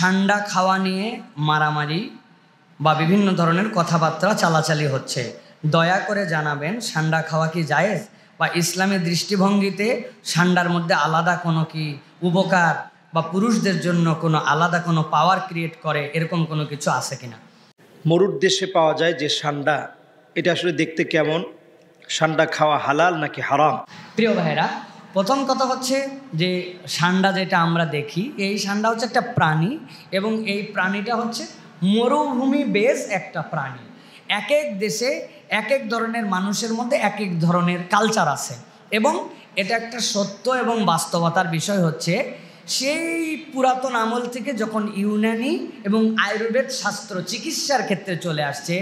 ষান্ডা খাওয়া নিয়ে মারামারি বা বিভিন্ন ধরনের কথাবার্তা চালাচালি হচ্ছে। দয়া করে জানাবেন ষান্ডা খাওয়া কি জায়েজ, বা ইসলামের দৃষ্টিভঙ্গিতে ষান্ডার মধ্যে আলাদা কোনো কি উপকার বা পুরুষদের জন্য কোনো আলাদা কোনো পাওয়ার ক্রিয়েট করে, এরকম কোনো কিছু আছে কিনা? মরুর দেশে পাওয়া যায় যে ষান্ডা, এটা আসলে দেখতে কেমন? ষান্ডা খাওয়া হালাল নাকি হারাম? প্রিয় ভাইরা, প্রথম কথা হচ্ছে যে ষান্ডা যেটা আমরা দেখি, এই ষান্ডা হচ্ছে একটা প্রাণী, এবং এই প্রাণীটা হচ্ছে মরুভূমি বেস একটা প্রাণী। এক এক দেশে এক এক ধরনের মানুষের মধ্যে এক এক ধরনের কালচার আছে, এবং এটা একটা সত্য এবং বাস্তবতার বিষয় হচ্ছে সেই পুরাতন আমল থেকে যখন ইউনানি এবং আয়ুর্বেদ শাস্ত্র চিকিৎসার ক্ষেত্রে চলে আসছে,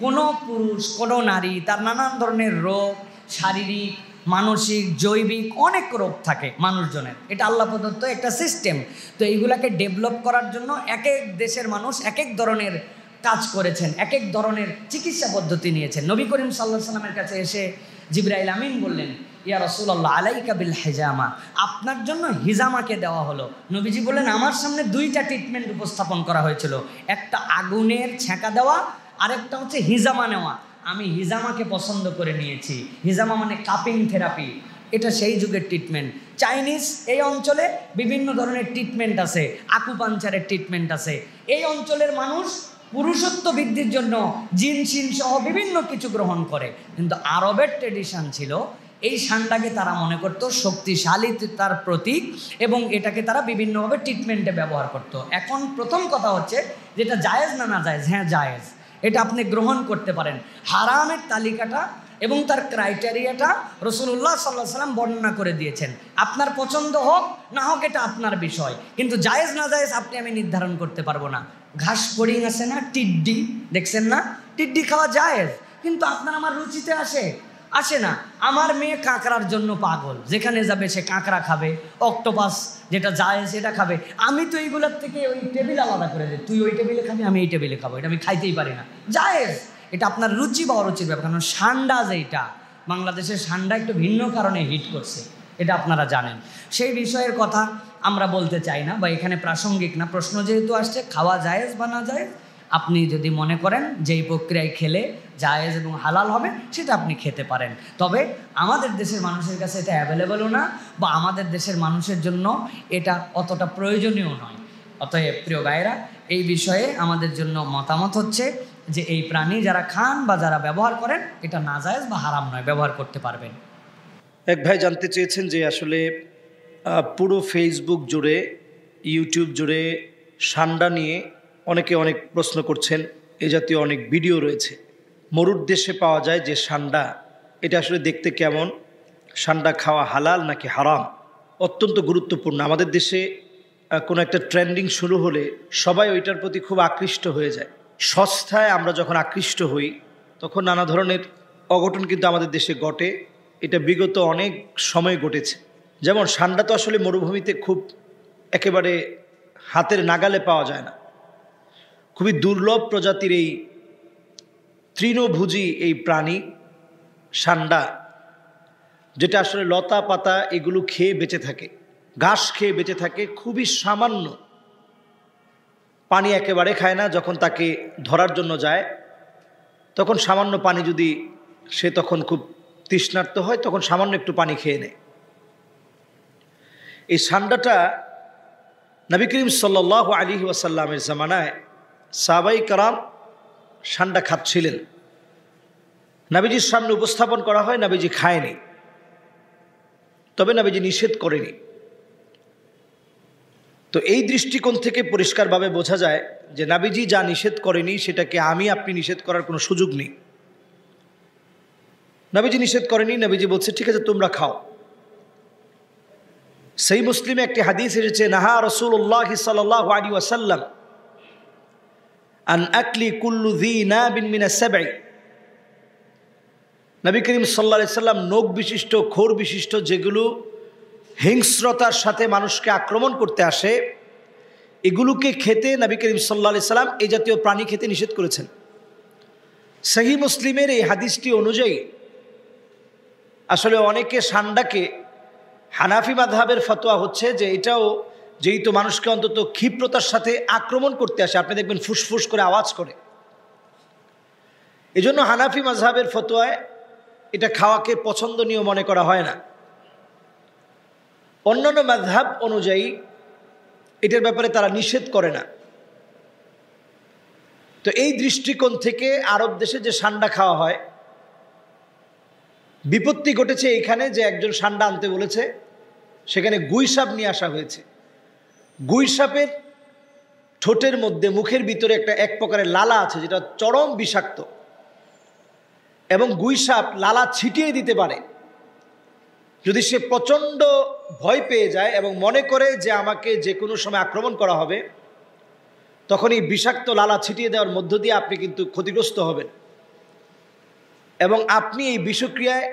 কোনো পুরুষ কোনো নারী তার নানান ধরনের রোগ, শারীরিক মানসিক জৈবিক অনেক রোগ থাকে মানুষজনের, এটা আল্লাহ প্রদত্ত একটা সিস্টেম। তো এইগুলাকে ডেভেলপ করার জন্য এক এক দেশের মানুষ এক এক ধরনের কাজ করেছেন, এক এক ধরনের চিকিৎসা পদ্ধতি নিয়েছেন। নবী করিম সাল্লাল্লাহু আলাইহি সাল্লামের কাছে এসে জিবরাইল আমিন বললেন, ইয়া রাসূলুল্লাহ আলাইকা বিল হিজামা, আপনার জন্য হিজামাকে দেওয়া হলো। নবীজি বললেন, আমার সামনে দুইটা ট্রিটমেন্ট উপস্থাপন করা হয়েছিল, একটা আগুনের ছ্যাঁকা দেওয়া, আরেকটা হচ্ছে হিজামা নেওয়া। আমি হিজামাকে পছন্দ করে নিয়েছি। হিজামা মানে কাপিং থেরাপি, এটা সেই যুগের ট্রিটমেন্ট। চাইনিজ এই অঞ্চলে বিভিন্ন ধরনের ট্রিটমেন্ট আছে, আকুপাঞ্চারের ট্রিটমেন্ট আছে। এই অঞ্চলের মানুষ পুরুষত্ব বৃদ্ধির জন্য জিনসিন সহ বিভিন্ন কিছু গ্রহণ করে, কিন্তু আরবের ট্রেডিশন ছিল এই ষান্ডাকে তারা মনে করতো শক্তিশালীতার প্রতীক, এবং এটাকে তারা বিভিন্নভাবে ট্রিটমেন্টে ব্যবহার করত। এখন প্রথম কথা হচ্ছে যেটা জায়েজ না না জায়েজ? হ্যাঁ জায়েজ, এটা আপনি গ্রহণ করতে পারেন। হারামের তালিকাটা এবং তার ক্রাইটেরিয়াটা রাসূলুল্লাহ সাল্লাল্লাহু আলাইহি সাল্লাম বর্ণনা করে দিয়েছেন। আপনার পছন্দ হোক না হোক এটা আপনার বিষয়, কিন্তু জায়েজ না জায়েজ আপনি আমি নির্ধারণ করতে পারবো না। ঘাস ফড়িং আছে না, টিড্ডি দেখছেন না, টিড্ডি খাওয়া জায়েজ, কিন্তু আপনার আমার রুচিতে আসে না। আমার মেয়ে কাঁকড়ার জন্য পাগল, যেখানে যাবে সে কাঁকড়া খাবে, অক্টোপাস যেটা জায়েজ সেটা খাবে। আমি তো এইগুলোর থেকে ওই টেবিল আলাদা করে দিই, তুই ওই টেবিলে খাবি আমি এই টেবিলে খাবো, এটা আমি খাইতেই পারি না। জায়েজ, এটা আপনার রুচি বা অরুচির ব্যাপার। কারণ ষান্ডা যেটা, বাংলাদেশের ষান্ডা একটু ভিন্ন কারণে হিট করছে, এটা আপনারা জানেন। সেই বিষয়ের কথা আমরা বলতে চাই না, বা এখানে প্রাসঙ্গিক না। প্রশ্ন যেহেতু আসছে খাওয়া জায়েজ বা না জায়েজ, আপনি যদি মনে করেন যেই প্রক্রিয়ায় খেলে জায়েজ এবং হালাল হবে সেটা আপনি খেতে পারেন। তবে আমাদের দেশের মানুষের কাছে এটা অ্যাভেলেবলও না, বা আমাদের দেশের মানুষের জন্য এটা অতটা প্রয়োজনীয় নয়। অতএব প্রিয় ভাইয়েরা, এই বিষয়ে আমাদের জন্য মতামত হচ্ছে যে এই প্রাণী যারা খান বা যারা ব্যবহার করেন, এটা নাজায়েজ বা হারাম নয়, ব্যবহার করতে পারবেন। এক ভাই জানতে চেয়েছেন যে আসলে পুরো ফেসবুক জুড়ে, ইউটিউব জুড়ে ষান্ডা নিয়ে অনেকে অনেক প্রশ্ন করছেন, এ জাতীয় অনেক ভিডিও রয়েছে। মরুর দেশে পাওয়া যায় যে ষান্ডা, এটা আসলে দেখতে কেমন? ষান্ডা খাওয়া হালাল নাকি হারাম? অত্যন্ত গুরুত্বপূর্ণ। আমাদের দেশে কোনো একটা ট্রেন্ডিং শুরু হলে সবাই ওইটার প্রতি খুব আকৃষ্ট হয়ে যায়। সস্তায় আমরা যখন আকৃষ্ট হই তখন নানা ধরনের অঘটন কিন্তু আমাদের দেশে ঘটে। এটা বিগত অনেক সময় ঘটেছে। যেমন ষান্ডা তো আসলে মরুভূমিতে খুব একেবারে হাতের নাগালে পাওয়া যায় না, খুবই দুর্লভ প্রজাতির এই তৃণভোজী এই প্রাণী ষান্ডা, যেটা আসলে লতা পাতা এগুলো খেয়ে বেঁচে থাকে, ঘাস খেয়ে বেঁচে থাকে, খুবই সামান্য, পানি একেবারে খায় না। যখন তাকে ধরার জন্য যায় তখন সামান্য পানি, যদি সে তখন খুব তৃষ্ণার্ত হয় তখন সামান্য একটু পানি খেয়ে নেয়। এই ষান্ডাটা নবী করিম সাল্লাল্লাহু আলাইহি ওয়াসাল্লামের জামানায় সাহাবায়ে কেরাম ষান্ডা খাচ্ছিলেন। নবীজির সামনে উপস্থাপন করা হয়, নবীজি খায়নি, তবে নবীজি নিষেধ করেনি। তো এই দৃষ্টিকোণ থেকে পরিষ্কারভাবে বোঝা যায় যে নবীজি যা নিষেধ করেনি সেটাকে আমি আপনি নিষেধ করার কোনো সুযোগ নেই। নবীজি নিষেধ করেনি, নবীজি বলছে ঠিক আছে তোমরা খাও। সহিহ মুসলিমে একটি হাদিস এসেছে, নাহা রাসূলুল্লাহ সাল্লাল্লাহু আলাইহি ওয়াসাল্লাম আন আকলি কুল্লু যী নাবিন মিনাস সাবঈ। নবী করিম সাল্লাল্লাহু আলাইহি সাল্লাম নখ বিশিষ্ট, খোর বিশিষ্ট, যেগুলো হিংস্রতার সাথে মানুষকে আক্রমণ করতে আসে, এগুলোকে খেতে নবী করিম সাল্লাল্লাহু আলাইহি সাল্লাম এই জাতীয় প্রাণী খেতে নিষেধ করেছেন। সহিহ মুসলিমের এই হাদিসটি অনুযায়ী আসলে অনেকে ষান্ডাকে, হানাফি মাযহাবের ফতোয়া হচ্ছে যে এটাও যেই তো মানুষকে অন্তত ক্ষিপ্রতার সাথে আক্রমণ করতে আসে, আপনি দেখবেন ফুসফুস করে আওয়াজ করে। এজন্য হানাফি মাযহাবের ফতোয়ায় এটা খাওয়াকে পছন্দনীয় মনে করা হয় না। অন্যান্য মাযহাব অনুযায়ী এটার ব্যাপারে তারা নিষেধ করে না। তো এই দৃষ্টিকোণ থেকে আরব দেশে যে সান্ডা খাওয়া হয়, বিপত্তি ঘটেছে এইখানে যে একজন সান্ডা আনতে বলেছে, সেখানে গুই সাপ নিয়ে আসা হয়েছে। গুই সাপের ঠোঁটের মধ্যে, মুখের ভিতরে এক প্রকারের লালা আছে যেটা চরম বিষাক্ত, এবং গুই সাপ লালা ছিটিয়ে দিতে পারে। যদি সে প্রচণ্ড ভয় পেয়ে যায় এবং মনে করে যে আমাকে যে কোনো সময় আক্রমণ করা হবে, তখন এই বিষাক্ত লালা ছিটিয়ে দেওয়ার মধ্য দিয়ে আপনি কিন্তু ক্ষতিগ্রস্ত হবেন, এবং আপনি এই বিষক্রিয়ায়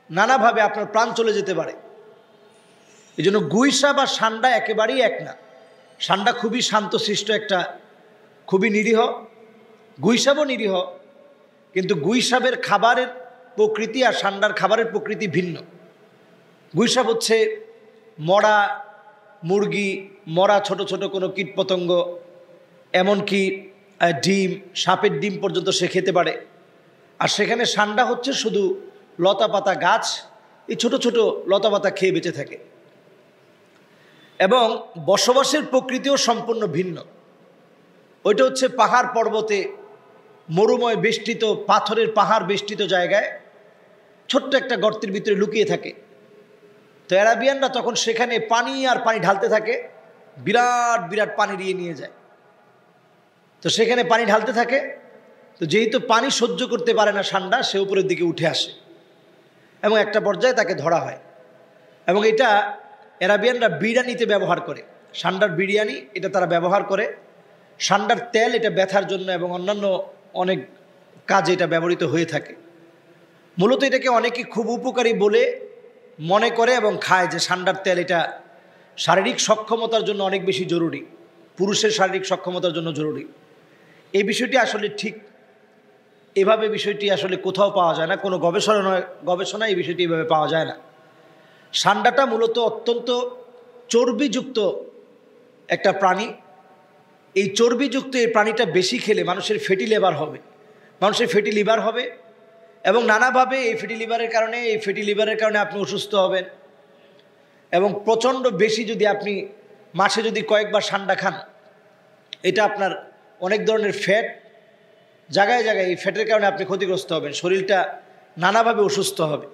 নানাভাবে আপনার প্রাণ চলে যেতে পারে। এই জন্য গুই সাপ আর সান্ডা একেবারেই এক না। সান্ডা খুবই শান্তশিষ্ট একটা, খুবই নিরীহ, গুই সাপও নিরীহ, কিন্তু গুই সাপের খাবারের প্রকৃতি আর সান্ডার খাবারের প্রকৃতি ভিন্ন। গুই সাপ হচ্ছে মরা মুরগি, মরা ছোট ছোট কোনো কীটপতঙ্গ, এমনকি ডিম, সাপের ডিম পর্যন্ত সে খেতে পারে। আর সেখানে সান্ডা হচ্ছে শুধু লতাপাতা গাছ, এই ছোট ছোট লতাপাতা খেয়ে বেঁচে থাকে, এবং বসবাসের প্রকৃতিও সম্পূর্ণ ভিন্ন। ওইটা হচ্ছে পাহাড় পর্বতে, মরুময় বেষ্টিত, পাথরের পাহাড় বেষ্টিত জায়গায় ছোট্ট একটা গর্তের ভিতরে লুকিয়ে থাকে। তো অ্যারাবিয়ানরা তখন সেখানে পানি আর পানি ঢালতে থাকে, বিরাট বিরাট পানি নিয়ে যায়। তো সেখানে পানি ঢালতে থাকে, তো যেহেতু পানি সহ্য করতে পারে না সান্ডা, সে উপরের দিকে উঠে আসে এবং একটা পর্যায়ে তাকে ধরা হয়। এবং এটা অ্যারাবিয়ানরা বিরিয়ানিতে ব্যবহার করে, সান্ডার বিরিয়ানি এটা তারা ব্যবহার করে। সান্ডার তেল এটা ব্যথার জন্য এবং অন্যান্য অনেক কাজে এটা ব্যবহৃত হয়ে থাকে। মূলত এটাকে অনেকে খুব উপকারী বলে মনে করে এবং খায়, যে সান্ডার তেল এটা শারীরিক সক্ষমতার জন্য অনেক বেশি জরুরি, পুরুষের শারীরিক সক্ষমতার জন্য জরুরি। এই বিষয়টি আসলে ঠিক এভাবে বিষয়টি আসলে কোথাও পাওয়া যায় না, কোনো গবেষণায় এই বিষয়টি এভাবে পাওয়া যায় না। সান্ডাটা মূলত অত্যন্ত চর্বিযুক্ত একটা প্রাণী। এই চর্বিযুক্ত এই প্রাণীটা বেশি খেলে মানুষের ফ্যাটি লিভার হবে, এবং নানাভাবে এই ফ্যাটি লিভারের কারণে আপনি অসুস্থ হবেন। এবং প্রচণ্ড বেশি যদি আপনি মাসে যদি কয়েকবার সান্ডা খান, এটা আপনার অনেক ধরনের ফ্যাট জায়গায় জায়গায়, এই ফ্যাটের কারণে আপনি ক্ষতিগ্রস্ত হবেন, শরীরটা নানাভাবে অসুস্থ হবে।